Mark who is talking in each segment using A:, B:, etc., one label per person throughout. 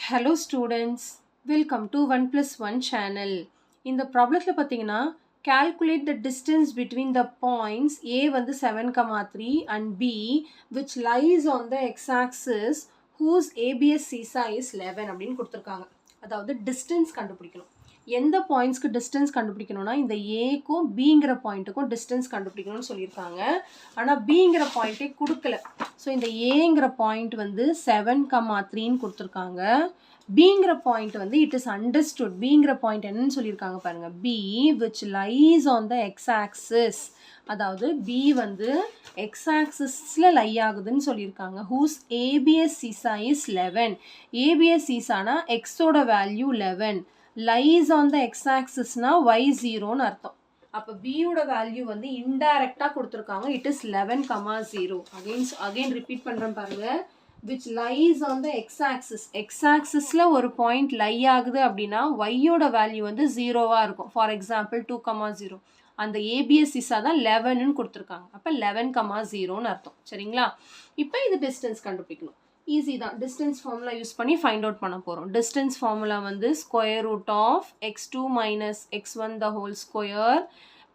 A: Hello students, welcome to 1 plus 1 channel. In the problem calculate the distance between the points A வந்து 7,3 and B which lies on the x-axis whose ABS CISA is 11 அப்படின்னு கொடுத்திருக்காங்க. அதாவது distance கண்டுபிடிக்கணும். எந்த பாயிண்ட்ஸ்க்கு distance கண்டுபிடிக்கணும்னா இந்த ஏக்கும் பிங்கிற பாயிண்ட்டுக்கும் டிஸ்டன்ஸ் கண்டுபிடிக்கணும்னு சொல்லியிருக்காங்க. ஆனால் பிங்கிற பாயிண்ட்டே கொடுக்கல. ஸோ இந்த ஏங்கிற பாயிண்ட் வந்து 7,3ன்னு கொடுத்துருக்காங்க. பிங்கிற பாயிண்ட் வந்து இட் இஸ் அண்டர்ஸ்டுட். பிங்கிற பாயிண்ட் என்னன்னு சொல்லியிருக்காங்க பாருங்க. P which lies on the X axis. அதாவது பி வந்து எக்ஸ் ஆக்சிஸில் லை ஆகுதுன்னு சொல்லியிருக்காங்க. Whose abscissa is 11. ஏபிஎஸ் சீசானா எக்ஸோட value 11. Lies on the X ஆக்சிஸ்னா y 0ன்னு அர்த்தம். அப்போ பியோட வேல்யூ வந்து இன்டைரக்டாக கொடுத்துருக்காங்க. It is 11,0. அகைன் ரிப்பீட் பண்ணுறேன் பாருங்க. which lies on the x-axis. x-axisல ஒரு பாயிண்ட் லை ஆகுது அப்படின்னா y-யோட வேல்யூ வந்து 0வா இருக்கும். For example 2,0. அந்த ஏபிஎஸ் சிசா தான் 11ன்னு கொடுத்துருக்காங்க. அப்போ 11,0ன்னு அர்த்தம். சரிங்களா? இப்போ இது டிஸ்டன்ஸ் கண்டுபிடிக்கணும். ஈஸி தான். டிஸ்டன்ஸ் ஃபார்முலா யூஸ் பண்ணி ஃபைண்ட் அவுட் பண்ண போகிறோம். டிஸ்டன்ஸ் ஃபார்முலா வந்து square root of x2 minus x1 the whole square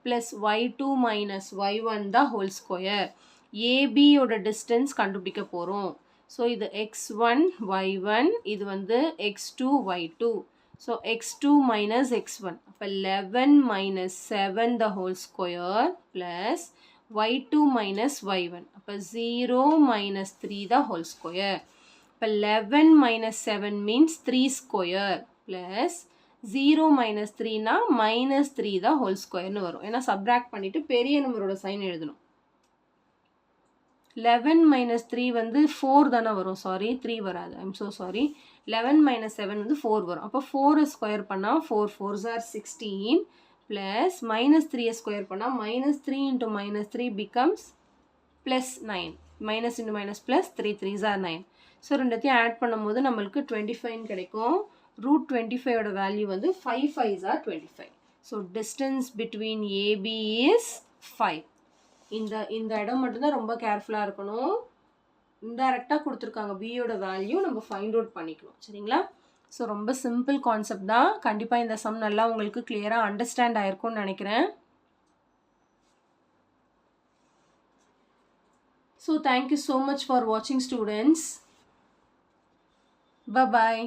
A: plus y2 minus y1 the whole square. ஏபியோட டிஸ்டன்ஸ் கண்டுபிடிக்க போகிறோம். ஸோ இது x1 y1, இது வந்து x2 y2. So x2 minus x1. அப்போ 11 மைனஸ் 7 த whole square plus y2 minus y1. அப்போ 0 minus 3 the whole square. இப்போ 11 minus 7 means 3 square plus 0 minus 3னா மைனஸ் 3 த ஹோல் ஸ்கொயர்னு வரும். ஏன்னா சப்ராக்ட் பண்ணிவிட்டு பெரிய நம்பரோட சைன் எழுதணும். 11 minus 3 வந்து 4 தானே வரும். சாரி 3 வராது. I'm so sorry. 11 minus 7 வந்து 4 வரும். அப்போ 4 ஸ்கொயர் பண்ணால் 4 4s are 16 plus minus 3 square பண்ணால் minus 3 into minus 3 becomes plus 9. Minus into minus plus 3 3s are 9. So ரெண்டுத்தையும் ஆட் பண்ணும்போது நம்மளுக்கு 25 கிடைக்கும். ரூட் 25ஓட வேல்யூ வந்து 5 5s are 25. So distance between AB is 5. இந்த இடம் மட்டும்தான் ரொம்ப கேர்ஃபுல்லாக இருக்கணும். இன்டைரக்டாக கொடுத்துருக்காங்க பியோட வேல்யூ, நம்ம ஃபைண்ட் அவுட் பண்ணிக்கணும். சரிங்களா? ஸோ ரொம்ப சிம்பிள் கான்செப்ட் தான். கண்டிப்பாக இந்த சம் நல்லா உங்களுக்கு கிளியராக அண்டர்ஸ்டாண்ட் ஆயிருக்கும்னு நினைக்கிறேன். So thank you so much for வாட்சிங் ஸ்டூடெண்ட்ஸ். Bye-bye.